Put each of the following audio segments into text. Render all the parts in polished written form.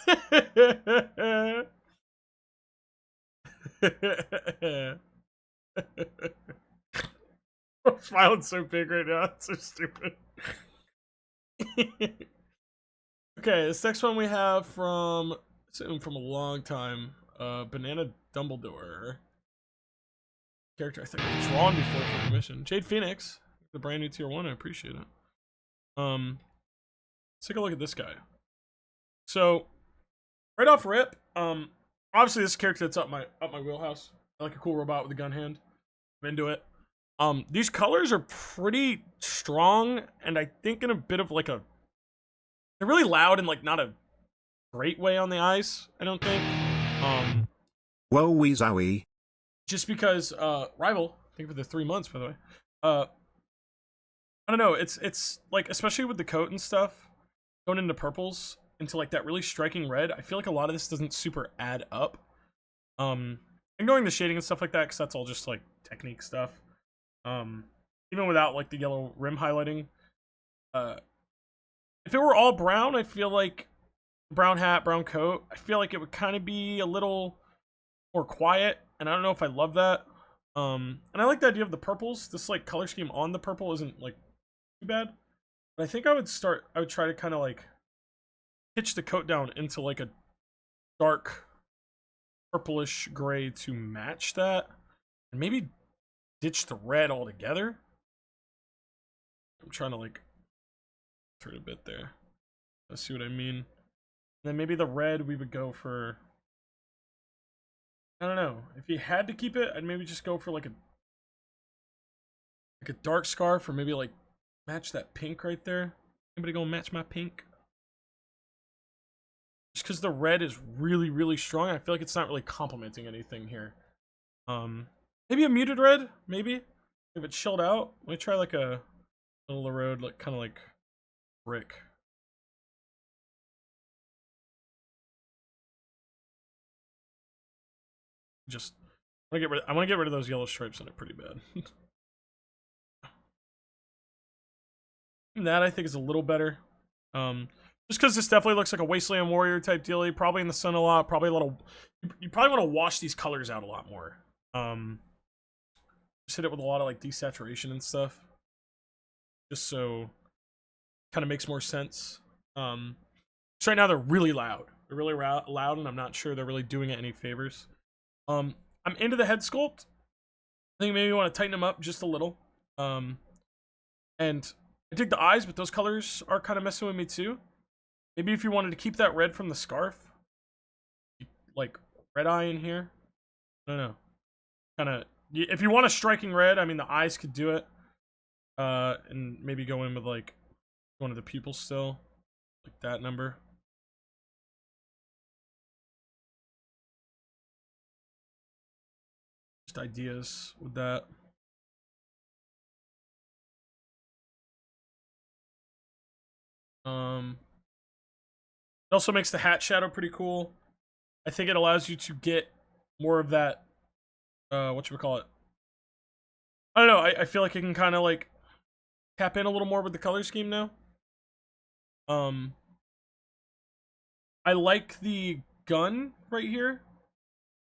I'm smiling so big right now. It's so stupid. Okay, this next one we have from a long time. Banana Dumbledore. Character I think I've drawn before for commission. Jade Phoenix, the brand new tier 1, I appreciate it. Let's take a look at this guy. So, right off rip, obviously this character that's up my wheelhouse. I like a cool robot with a gun hand. I'm into it. These colors are pretty strong, and I think in a bit of like they're really loud and like not a great way on the eyes, I don't think. Whoa wee zowie. Just because Rival, thank you for the 3 months by the way. I don't know, it's like, especially with the coat and stuff, going into purples, into like that really striking red, I feel like a lot of this doesn't super add up. Ignoring the shading and stuff like that, because that's all just like technique stuff. Even without like the yellow rim highlighting. If it were all brown, I feel like brown hat, brown coat, I feel like it would kind of be a little more quiet, and I don't know if I love that. And I like the idea of the purples. This like color scheme on the purple isn't like too bad. But I think I would try to kind of like pitch the coat down into like a dark purplish gray to match that, and maybe ditch the red altogether. I'm trying to like turn a bit there. Let's see what I mean. And then maybe the red we would go for, I don't know. If you had to keep it, I'd maybe just go for like a dark scarf, or maybe like match that pink right there. Anybody gonna match my pink? Just because the red is really, really strong, I feel like it's not really complementing anything here. Maybe a muted red, maybe. If it's chilled out. Let me try like a middle of the road, like kind of like brick. Just I want to get rid of those yellow stripes on it pretty bad. That I think is a little better. Just because this definitely looks like a Wasteland Warrior type dealie. Probably in the sun a lot. Probably a little. You probably want to wash these colors out a lot more. Just hit it with a lot of like desaturation and stuff. Just so kind of makes more sense. So right now they're really loud. They're really loud, and I'm not sure they're really doing it any favors. I'm into the head sculpt. I think maybe we want to tighten them up just a little. And I dig the eyes, but those colors are kind of messing with me too. Maybe if you wanted to keep that red from the scarf, like red eye in here. I don't know. Kind of, if you want a striking red, I mean the eyes could do it. And maybe go in with like one of the pupils still, like that number. Just ideas with that. It also makes the hat shadow pretty cool. I think it allows you to get more of that, whatchamacallit. I don't know, I feel like it can kind of like tap in a little more with the color scheme now. I like the gun right here.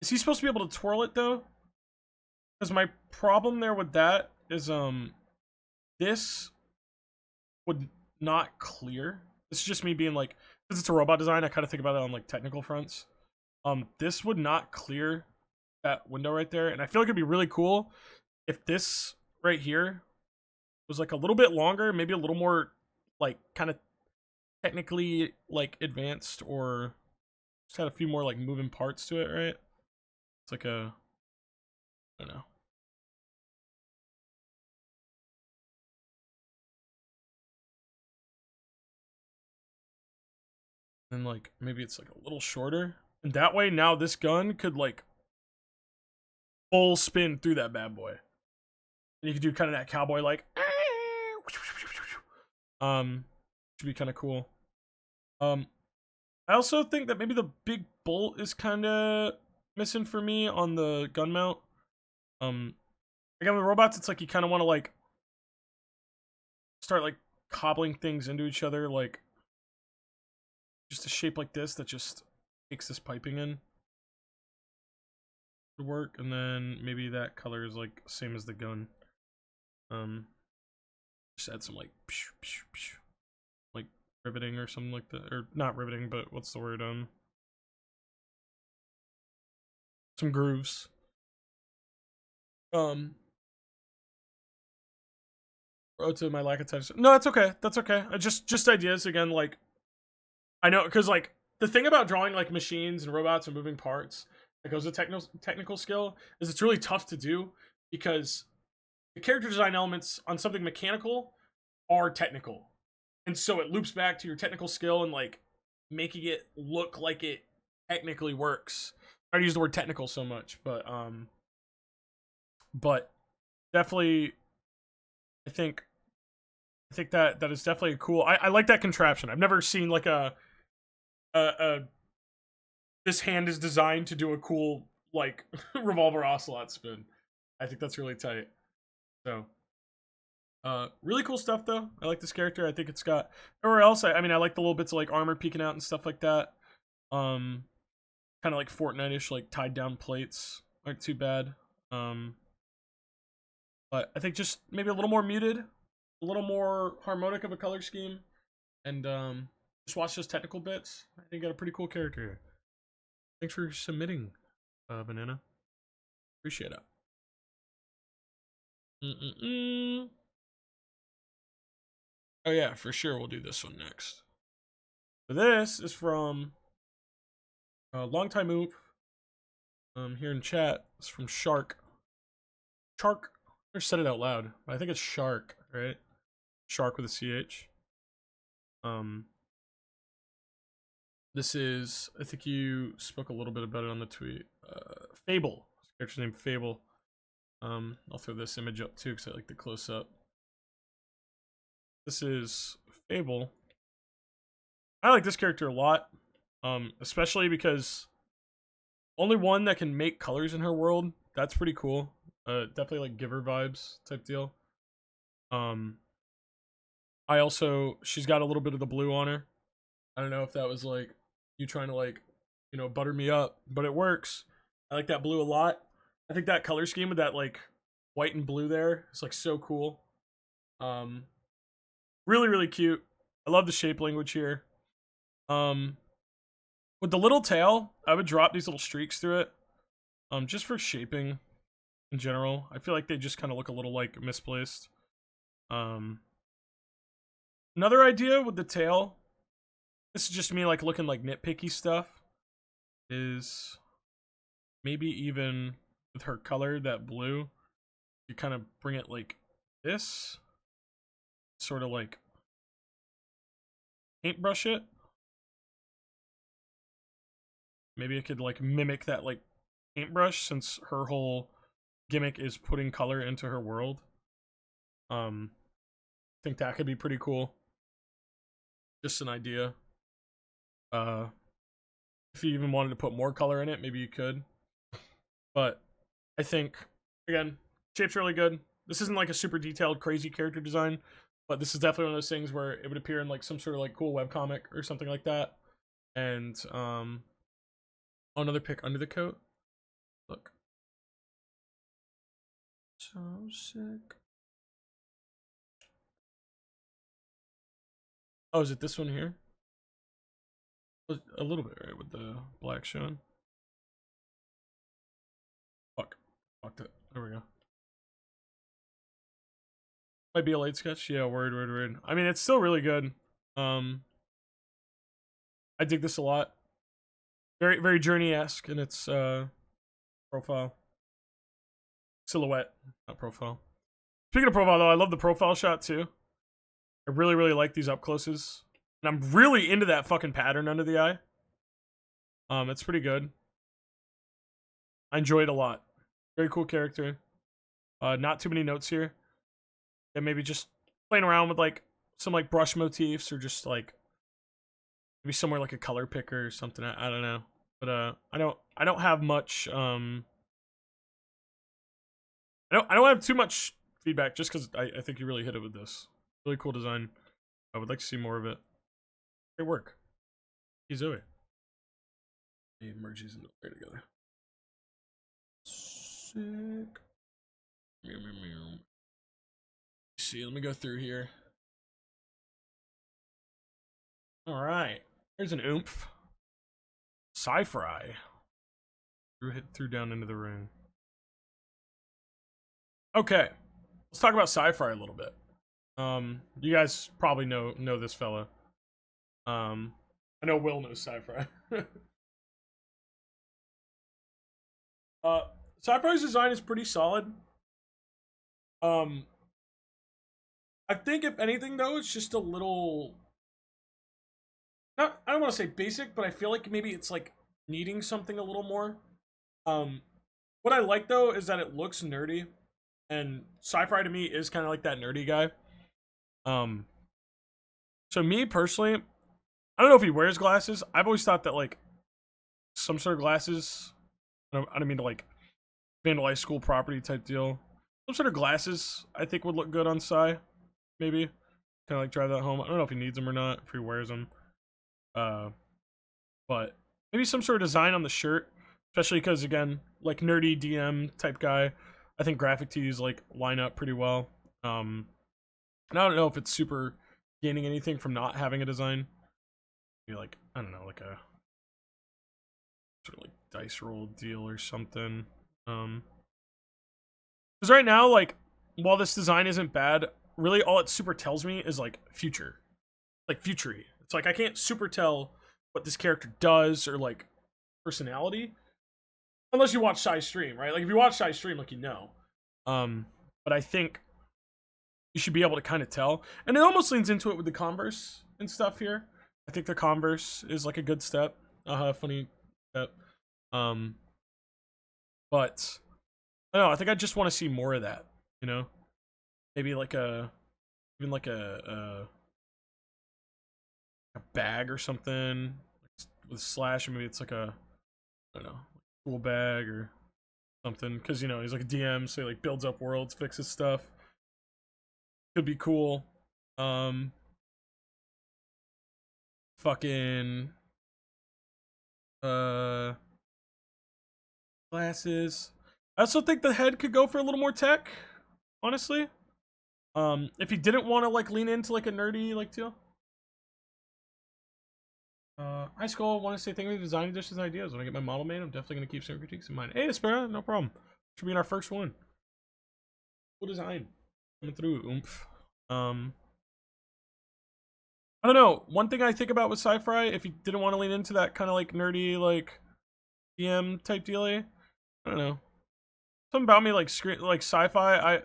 Is he supposed to be able to twirl it though? Because my problem there with that is, this would not clear. This is just me being like, because it's a robot design, I kind of think about it on like technical fronts. This would not clear that window right there, and I feel like it'd be really cool if this right here was like a little bit longer, maybe a little more like kind of technically like advanced, or just had a few more like moving parts to it, right? It's like a, I don't know. And like maybe it's like a little shorter, and that way now this gun could like full spin through that bad boy, and you could do kind of that cowboy like should be kind of cool. I also think that maybe the big bolt is kind of missing for me on the gun mount. Again, with robots, it's like you kind of want to like start like cobbling things into each other, like just a shape like this that just takes this piping in to work, and then maybe that color is like same as the gun. Just add some like like riveting or something like that, or not riveting, but what's the word? Some grooves. Oh, to my lack of touch. No, that's okay. That's okay. Just ideas again. Like, I know, because like the thing about drawing like machines and robots and moving parts that goes with technical skill is it's really tough to do because the character design elements on something mechanical are technical, and so it loops back to your technical skill and like making it look like it technically works. I use the word technical so much, but definitely, I think that is definitely cool. I like that contraption. I've never seen like a this hand is designed to do a cool like revolver ocelot spin. I think that's really tight. So really cool stuff though. I like this character. I think it's got everywhere else. I mean I like the little bits of like armor peeking out and stuff like that. Kind of like Fortnite-ish, like tied down plates aren't too bad. But I think just maybe a little more muted, a little more harmonic of a color scheme, and just watch those technical bits. I think you got a pretty cool character here. Thanks for submitting, Banana. Appreciate it. Oh yeah, for sure we'll do this one next. So this is from long time move. Here in chat, it's from Shark. Shark. I said it out loud. I think it's Shark, right? Shark with a CH. This is, I think you spoke a little bit about it on the tweet. Fable. This character's named Fable. I'll throw this image up too because I like the close up. This is Fable. I like this character a lot. Especially because only one that can make colors in her world. That's pretty cool. Definitely like Giver vibes type deal. I also, she's got a little bit of the blue on her. I don't know if that was like you trying to like, you know, butter me up, but it works. I like that blue a lot. I think that color scheme with that like white and blue there is like so cool. Really, really cute. I love the shape language here. With the little tail, I would drop these little streaks through it. Just for shaping in general. I feel like they just kind of look a little like misplaced. Another idea with the tail, this is just me like looking like nitpicky stuff, is maybe even with her color, that blue, you kind of bring it like this, sort of like paintbrush it. Maybe I could like mimic that like paintbrush since her whole gimmick is putting color into her world. I think that could be pretty cool. Just an idea. If you even wanted to put more color in it, maybe you could. But I think, again, shape's really good. This isn't like a super detailed, crazy character design, but this is definitely one of those things where it would appear in like some sort of like cool webcomic or something like that. And another pick under the coat. Look. So sick. Oh, is it this one here? A little bit, right, with the black showing. Fuck. Fucked it. There we go. Might be a late sketch. Yeah, word. I mean, it's still really good. I dig this a lot. Very, very Journey-esque in its profile. Silhouette, not profile. Speaking of profile, though, I love the profile shot, too. I really, really like these up-closes. And I'm really into that fucking pattern under the eye. It's pretty good. I enjoy it a lot. Very cool character. Not too many notes here. And maybe just playing around with, like, some, like, brush motifs or just, like, maybe somewhere like a color picker or something. I don't know. But, I don't have much, I don't have too much feedback just because I think you really hit it with this. Really cool design. I would like to see more of it. Great work. Hey, Zoe. They merge these into layer together. Sick. Meow, meow, meow. See, let me go through here. All right. There's an oomph. Sci-Fry. Threw down into the ring. Okay. Let's talk about Sci-Fry a little bit. You guys probably know this fella. I know Will knows Sci-Fry. Sci-Fry's design is pretty solid. I think if anything though, it's just a little not I don't want to say basic, but I feel like maybe it's like needing something a little more. What I like though is that it looks nerdy, and Sci-Fi to me is kind of like that nerdy guy. So me personally, I don't know if he wears glasses. I've always thought that like some sort of glasses. I don't mean to like vandalize school property type deal. Some sort of glasses I think would look good on Psy. Maybe kind of like drive that home. I don't know if he needs them or not. If he wears them, but maybe some sort of design on the shirt, especially because again, like nerdy DM type guy. I think graphic tees like line up pretty well. And I don't know if it's super gaining anything from not having a design. Maybe like I don't know, like a sort of like dice roll deal or something. Because right now, like while this design isn't bad, really all it super tells me is like future, like futury. It's like I can't super tell what this character does or like personality unless you watch Shy stream, right? Like if you watch Shy stream, like you know. But I think you should be able to kind of tell, and it almost leans into it with the Converse and stuff here. I think the Converse is like a good step, funny step. But I don't know. I think I just want to see more of that. You know, maybe like even like a bag or something with slash. Maybe it's like a I don't know, cool bag or something. Because you know he's like a DM, so he like builds up worlds, fixes stuff. Could be cool. Fucking glasses. I also think the head could go for a little more tech, honestly. If he didn't want to like lean into like a nerdy like deal. High school, want to say thank you for the design additions and ideas. When I get my model made, I'm definitely gonna keep some critiques in mind. Hey, Aspera, no problem. Should be in our first one. Cool design. Coming through, oomph. I don't know. One thing I think about with Sci-Fi, if he didn't want to lean into that kind of like nerdy, like DM type dealy, I don't know. Something about me like like sci-fi.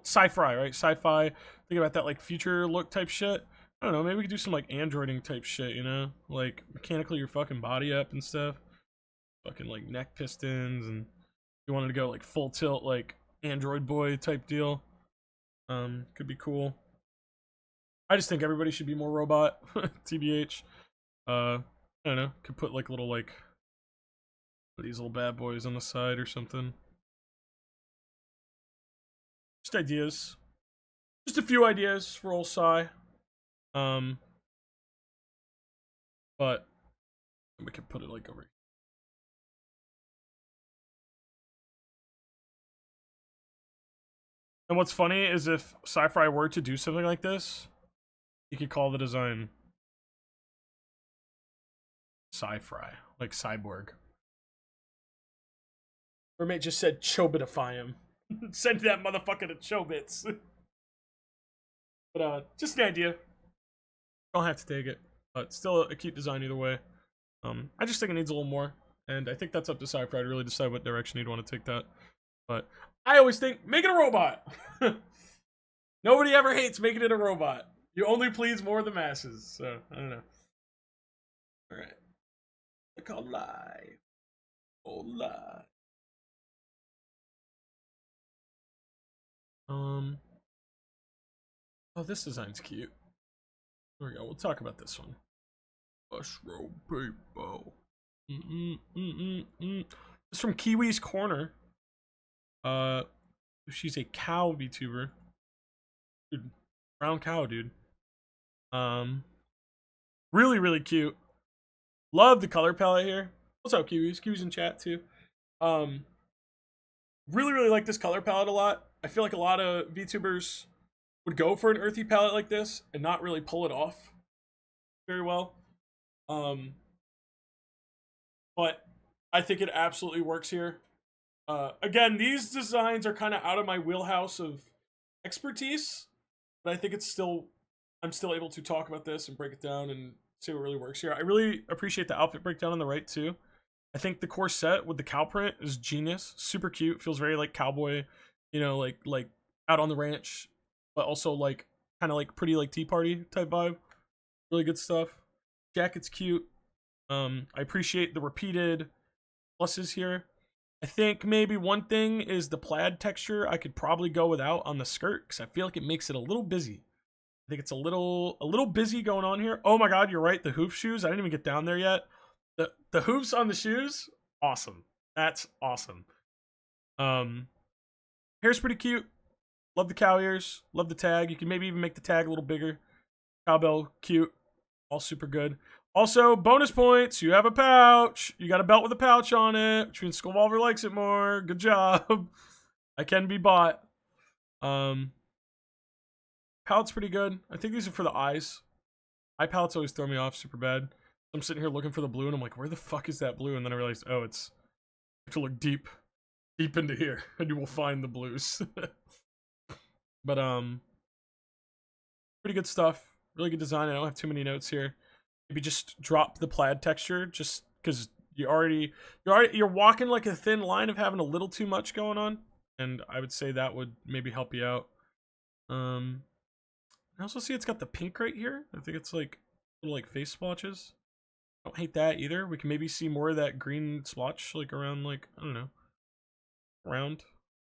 Sci-fi, right? Sci-fi. Think about that like future look type shit. I don't know. Maybe we could do some like androiding type shit. You know, like mechanically your fucking body up and stuff. Fucking like neck pistons, and you wanted to go like full tilt, like Android boy type deal. Could be cool. I just think everybody should be more robot. TBH. I don't know. Could put like little like these little bad boys on the side or something. Just ideas. Just a few ideas for old Psy. But we could put it like over here. And what's funny is if Sci-Fi were to do something like this, you could call the design Sci-Fi, like cyborg. Roommate just said Chobitify him. Send that motherfucker to Chobits. But just an idea. Don't have to take it. But still a cute design either way. I just think it needs a little more. And I think that's up to Sci-Fi to really decide what direction he'd want to take that. But I always think, make it a robot. Nobody ever hates making it a robot. You only please more of the masses. So, I don't know. Alright. Look how live. Oh, live. Oh, this design's cute. There we go. We'll talk about this one. Mushroom people. It's from Kiwi's Corner. She's a cow VTuber. Dude, brown cow, dude. Really, really cute. Love the color palette here. What's up, Kiwis? Kiwis in chat too. Um, really, really like this color palette a lot. I feel like a lot of VTubers would go for an earthy palette like this and not really pull it off very well. But I think it absolutely works here. Again, these designs are kind of out of my wheelhouse of expertise, but I think I'm still able to talk about this and break it down and see what really works here. I really appreciate the outfit breakdown on the right too. I think the corset with the cow print is genius, super cute, feels very like cowboy, like out on the ranch, but also like kind of like pretty like tea party type vibe. Really good stuff. Jacket's cute. I appreciate the repeated pluses here. I think maybe one thing is the plaid texture I could probably go without on the skirt because I feel like it makes it a little busy. I think it's a little busy going on here. Oh my god, you're right. The hoof shoes. I didn't even get down there yet. The hooves on the shoes, awesome. That's awesome. Hair's pretty cute. Love the cow ears. Love the tag. You can maybe even make the tag a little bigger. Cowbell, cute. All super good. Also, bonus points. You have a pouch. You got a belt with a pouch on it, which means Skullvolver likes it more. Good job. I can be bought. Palette's pretty good. I think these are for the eyes. Eye palettes always throw me off super bad. I'm sitting here looking for the blue, and I'm like, where the fuck is that blue? And then I realized, oh, it's... You have to look deep into here, and you will find the blues. But, pretty good stuff. Really good design. I don't have too many notes here. Maybe just drop the plaid texture, just because you're walking like a thin line of having a little too much going on, and I would say that would maybe help you out. I also see it's got the pink right here. I think it's like little like face splotches. Don't hate that either. We can maybe see more of that green splotch like around like, I don't know, around. If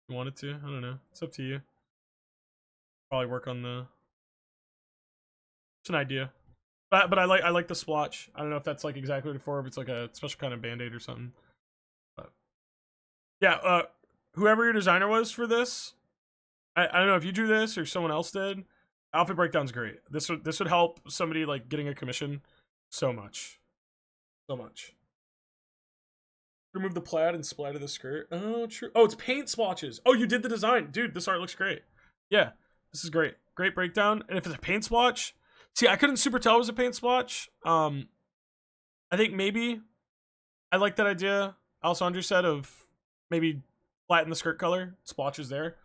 you wanted to, I don't know. It's up to you. Probably work on the. It's an idea. But I like the splotch. I don't know if that's like exactly what it's for, if it's like a special kind of band-aid or something. But yeah, whoever your designer was for this, I don't know if you drew this or someone else did. Outfit breakdown's great. This would help somebody like getting a commission so much. So much. Remove the plaid and splatter the skirt. Oh, true. Oh, it's paint splotches. Oh, you did the design. Dude, this art looks great. Yeah, this is great. Great breakdown. And if it's a paint splotch, see, I couldn't super tell it was a paint splotch. I think maybe I like that idea Alessandro said of maybe flatten the skirt color. Splotches there.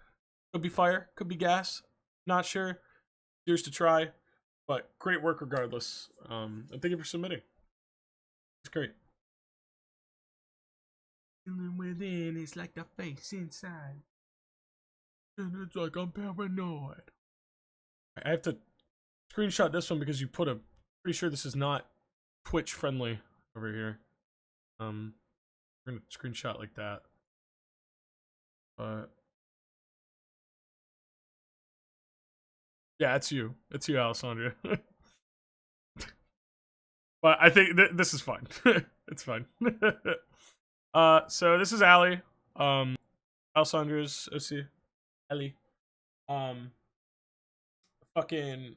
Could be fire. Could be gas. Not sure. Yours to try. But great work regardless. And thank you for submitting. It's great. Feeling within is like the face inside. And it's like I'm paranoid. I have to screenshot this one because you put a... Pretty sure this is not Twitch friendly over here. We're gonna screenshot like that. But... Yeah, it's you. It's you, Alessandra. But I think this is fine. It's fine. So this is Allie. Alessandra's OC. Ellie. Fucking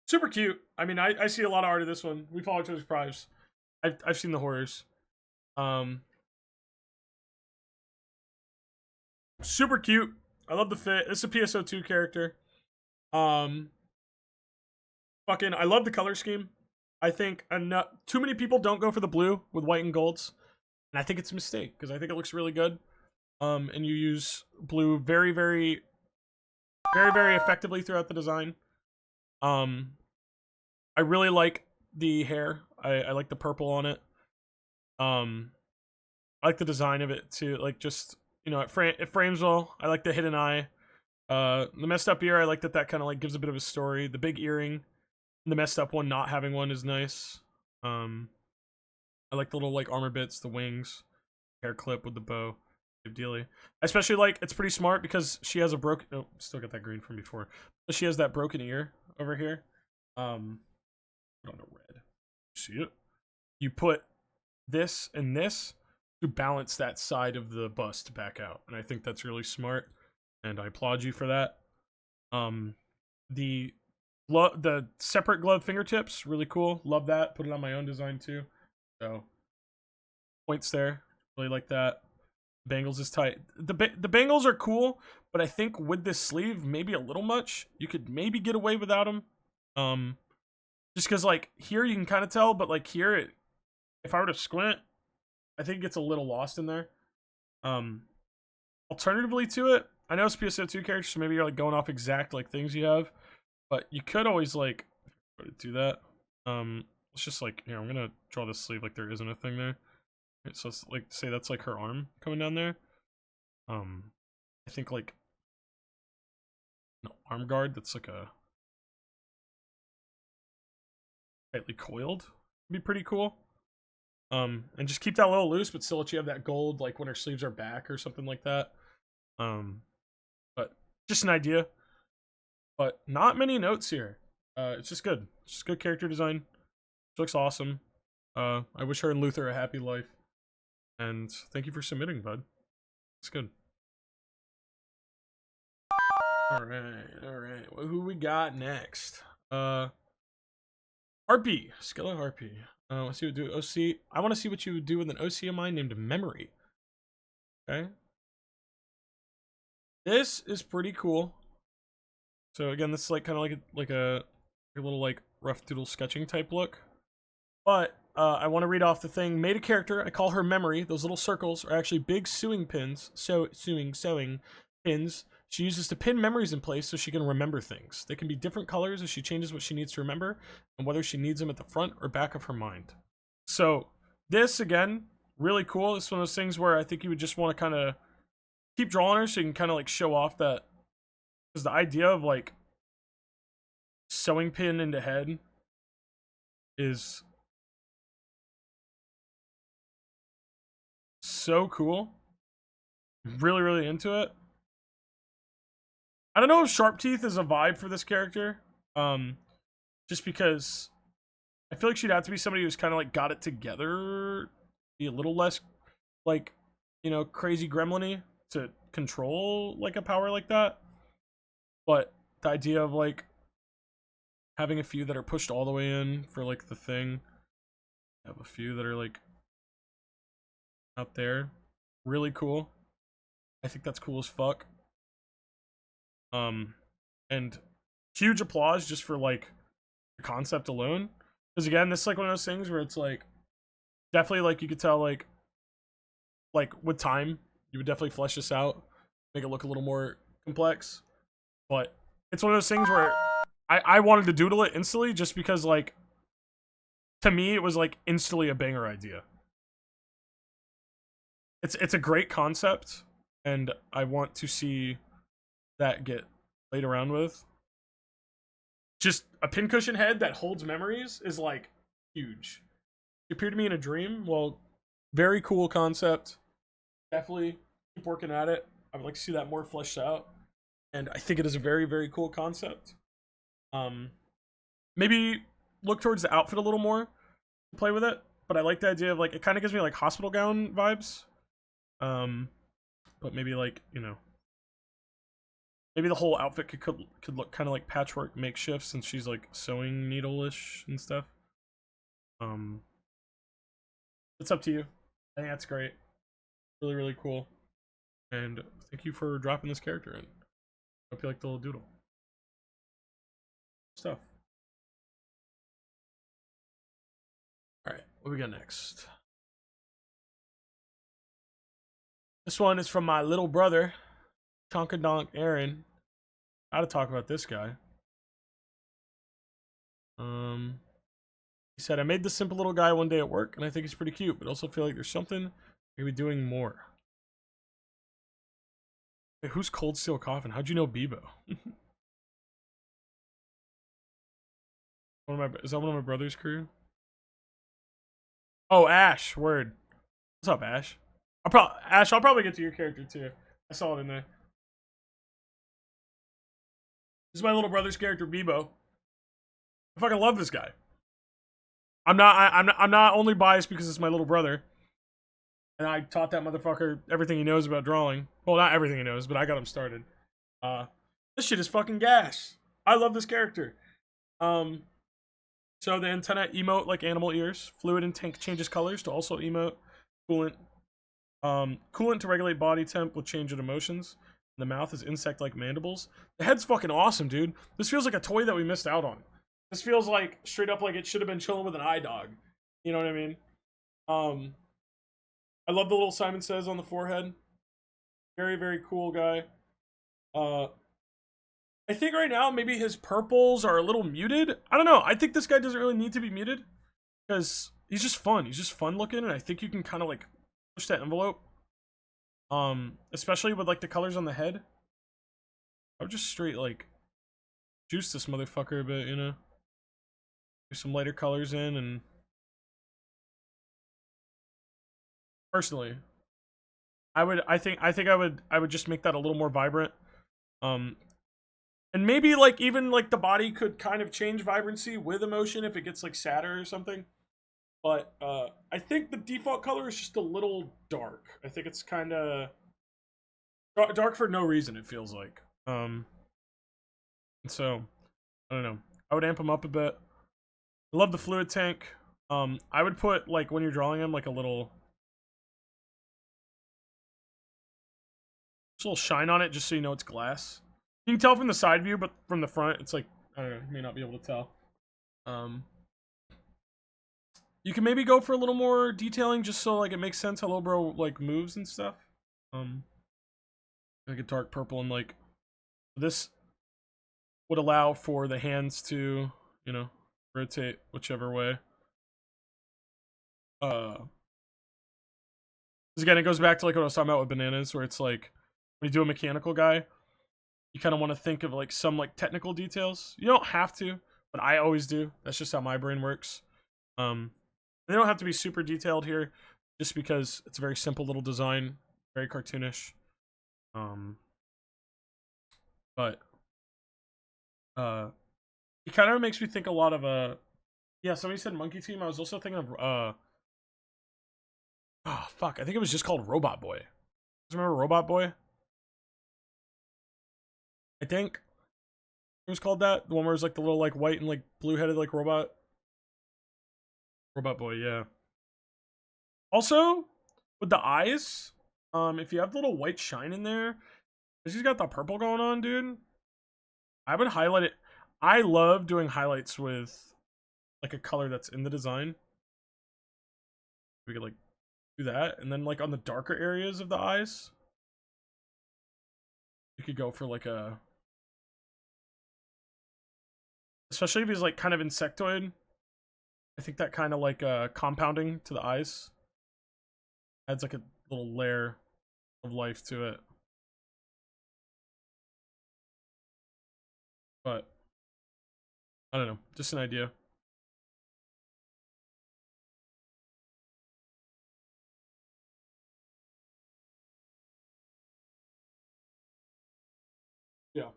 super cute. I mean, I see a lot of art of this one. We follow each other's prives. I've seen the horrors. Super cute. I love the fit. This is a PSO2 character. Fucking, I love the color scheme. I think too many people don't go for the blue with white and golds, and I think it's a mistake because I think it looks really good. And you use blue very, very, very, very effectively throughout the design. I really like the hair. I like the purple on it. I like the design of it too. Like just it frames well. I like the hidden eye. The messed up ear. I like that kind of like gives a bit of a story. The big earring. The messed up one not having one is nice. I like the little like armor bits, the wings, hair clip with the bow. Good dealy. I especially like it's pretty smart because she has a broken. Oh, still got that green from before. But she has that broken ear over here. Put on a red. See it? You put this and this to balance that side of the bust back out, and I think that's really smart. And I applaud you for that. The separate glove fingertips, really cool. Love that. Put it on my own design too. So points there. Really like that. Bangles is tight. The bangles are cool, but I think with this sleeve, maybe a little much. You could maybe get away without them. Just because like here you can kind of tell, but like here, if I were to squint, I think it gets a little lost in there. Alternatively to it, I know it's PSO2 characters, so maybe you're like going off exact like things you have, but you could always like do that. Let's just like here. I'm gonna draw this sleeve like there isn't a thing there. So let's like say that's like her arm coming down there. I think like no arm guard that's like a tightly coiled would be pretty cool. And just keep that a little loose, but still let you have that gold like when her sleeves are back or something like that. But just an idea. But not many notes here. It's just good. It's just good character design. She looks awesome. I wish her and Luther a happy life. And thank you for submitting, bud. It's good. Alright. Well, who we got next? Harpy. Skilla Harpy. Let's see what do OC. I want to see what you would do with an OC of mine named Memory. Okay. This is pretty cool. So again, this is like kind of like a little like rough doodle sketching type look. But I want to read off the thing. Made a character. I call her Memory. Those little circles are actually big sewing pins. Sewing pins. She uses to pin memories in place so she can remember things. They can be different colors as she changes what she needs to remember and whether she needs them at the front or back of her mind. So this, again, really cool. This is one of those things where I think you would just want to kind of keep drawing her so you can kind of like show off that. Because the idea of like sewing pin into head is so cool. Really, really into it. I don't know if Sharp Teeth is a vibe for this character. Just because I feel like she'd have to be somebody who's kind of like got it together, be a little less like, you know, crazy gremlin-y to control like a power like that. But the idea of like having a few that are pushed all the way in for like the thing, have a few that are like up there, really cool. I think that's cool as fuck. And huge applause just for like the concept alone. Because again, this is like one of those things where it's like definitely like you could tell like with time you would definitely flesh this out, make it look a little more complex. But it's one of those things where I wanted to doodle it instantly just because like to me it was like instantly a banger idea. It's a great concept and I want to see that get played around with. Just a pincushion head that holds memories is like huge. It appeared to me in a dream. Well, very cool concept. Definitely keep working at it. I would like to see that more fleshed out. And I think it is a very, very cool concept. Maybe look towards the outfit a little more to play with it. But I like the idea of like it kind of gives me like hospital gown vibes. But maybe like, you know, maybe the whole outfit could look kind of like patchwork makeshift since she's like sewing needle-ish and stuff. It's up to you. I think that's great. Really, really cool. And thank you for dropping this character in. Hope you like the little doodle. Stuff. Alright, what we got next? This one is from my little brother, Chonkadonk Aaron. Gotta talk about this guy. He said, I made this simple little guy one day at work, and I think he's pretty cute, but also feel like there's something maybe doing more. Wait, who's Cold Steel Coffin? How'd you know Bebo? Is that one of my brother's crew? Oh, Ash. Word. What's up, Ash? Ash, I'll probably get to your character too. I saw it in there. This is my little brother's character, Bebo. I fucking love this guy. I'm not only biased because it's my little brother. And I taught that motherfucker everything he knows about drawing. Well, not everything he knows, but I got him started. This shit is fucking gas. I love this character. So the antenna emote like animal ears. Fluid in tank changes colors to also emote. Coolant. Coolant to regulate body temp with change in emotions. The mouth is insect-like mandibles. The head's fucking awesome, dude. This feels like a toy that we missed out on. This feels like straight up like it should have been chilling with an eye dog. You know what I mean? I love the little Simon Says on the forehead. Very, very cool guy. I think right now maybe his purples are a little muted. I don't know. I think this guy doesn't really need to be muted because he's just fun. He's just fun looking, and I think you can kind of like push that envelope. Especially with like the colors on the head. I would just straight like juice this motherfucker a bit, you know. Do some lighter colors in, and personally, I think I would just make that a little more vibrant. And maybe like even like the body could kind of change vibrancy with emotion if it gets like sadder or something. But I think the default color is just a little dark. I think it's kind of dark for no reason, it feels like. And so I don't know. I would amp him up a bit. I love the fluid tank. I would put like when you're drawing him like a little shine on it just so you know it's glass. You can tell from the side view, but from the front, it's like, I don't know, you may not be able to tell. You can maybe go for a little more detailing just so like it makes sense how little bro like moves and stuff. Like a dark purple, and like this would allow for the hands to, you know, rotate whichever way. Because again, it goes back to like what I was talking about with bananas, where it's like when you do a mechanical guy, you kind of want to think of like some like technical details. You don't have to, but I always do. That's just how my brain works. They don't have to be super detailed here, just because it's a very simple little design, very cartoonish. But it kind of makes me think a lot of yeah, somebody said Monkey Team. I was also thinking of oh fuck, I think it was just called Robot Boy. Do you remember Robot Boy? I think it was called that. The one where it was like the little like white and like blue headed like robot. Robot Boy, yeah. Also, with the eyes, if you have the little white shine in there, he's got the purple going on, dude. I would highlight it. I love doing highlights with like a color that's in the design. We could like do that, and then like on the darker areas of the eyes, you could go for like a, especially if he's like kind of insectoid. I think that kind of like compounding to the eyes adds like a little layer of life to it. But I don't know, just an idea. Yeah.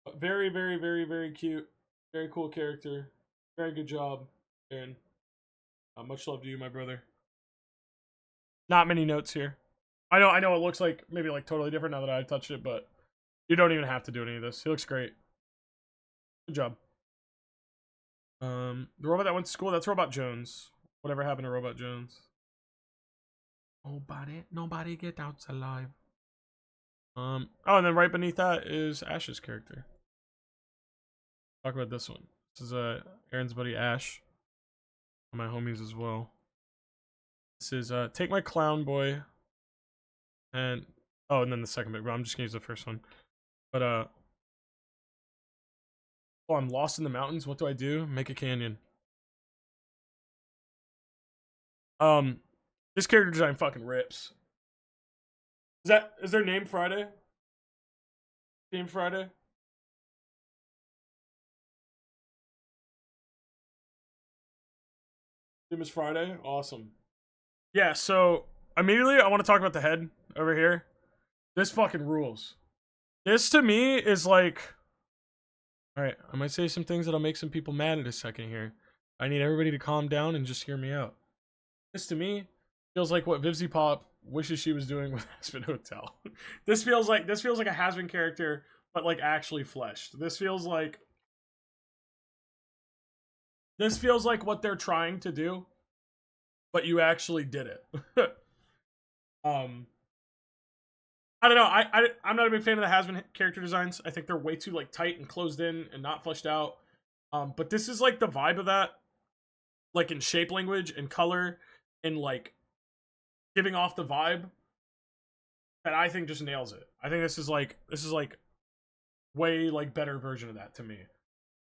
But very, very, very, very cute. Very cool character. Very good job, Aaron. Much love to you, my brother. Not many notes here. I know it looks like maybe like totally different now that I've touched it, but you don't even have to do any of this. He looks great. Good job. The robot that went to school, that's Robot Jones. Whatever happened to Robot Jones? Nobody get out alive. Oh, and then right beneath that is Ash's character. Talk about this one. This is Aaron's buddy Ash. My homies as well. This is Take My Clown Boy. And oh, and then the second bit, but I'm just gonna use the first one. But oh, I'm lost in the mountains. What do I do? Make a canyon. This character design fucking rips. Is their name Friday? Name Friday? Name is Friday? Awesome. Yeah, so immediately I want to talk about the head over here. This fucking rules. This to me is like, alright, I might say some things that'll make some people mad in a second here. I need everybody to calm down and just hear me out. This to me feels like what Vivzy Pop wishes she was doing with Aspen Hotel. This feels like a Hasbin character, but like actually fleshed. This feels like This feels like what they're trying to do, but you actually did it. um, I don't know. I'm not a big fan of the Has-Been character designs. I think they're way too like tight and closed in and not fleshed out. But this is like the vibe of that, like in shape language and color, and like giving off the vibe that I think just nails it. I think this is like way like better version of that to me.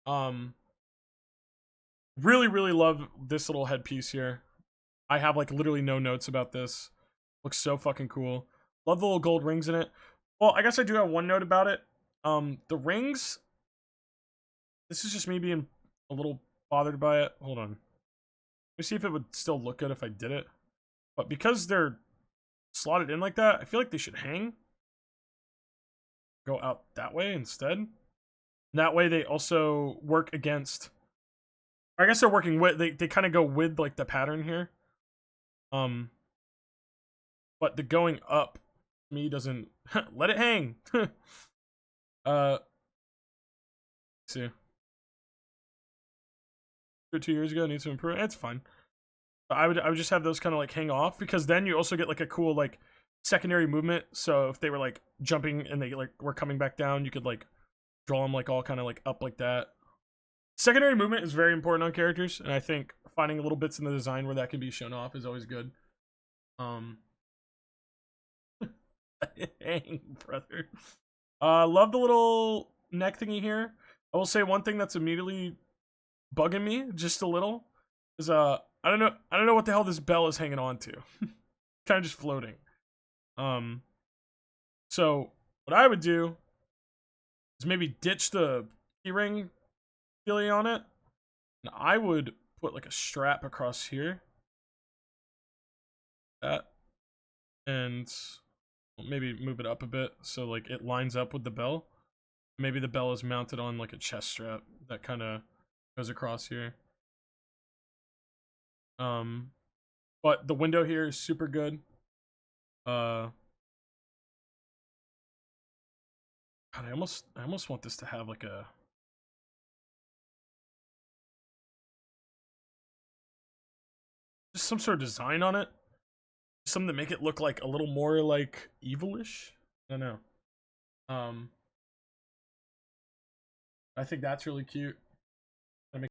Um, really love this little headpiece here. I have like literally no notes about this. Looks so fucking cool. Love the little gold rings in it. Well, I guess I do have one note about it. The rings. This is just me being a little bothered by it. Hold on. Let me see if it would still look good if I did it. But because they're slotted in like that, I feel like they should hang. Go out that way instead. That way they also work against. I guess they're working with. They kind of go with like the pattern here. But the going up me doesn't let it hang. See. 2 years ago needs to improve. It's fine. I would just have those kind of like hang off, because then you also get like a cool like secondary movement. So if they were like jumping and they like were coming back down, you could like draw them like all kind of like up like that. Secondary movement is very important on characters, and I think finding little bits in the design where that can be shown off is always good. Hang, brother. Love the little neck thingy here. I will say one thing that's immediately bugging me just a little is I don't know what the hell this bell is hanging on to. Kind of just floating. So what I would do is maybe ditch the keyring feeling on it, and I would put like a strap across here. That, and maybe move it up a bit so like it lines up with the bell. Maybe the bell is mounted on like a chest strap that kind of goes across here. But the window here is super good. God, I almost want this to have like a just some sort of design on it. Something to make it look like a little more like evilish. I don't know. I think that's really cute.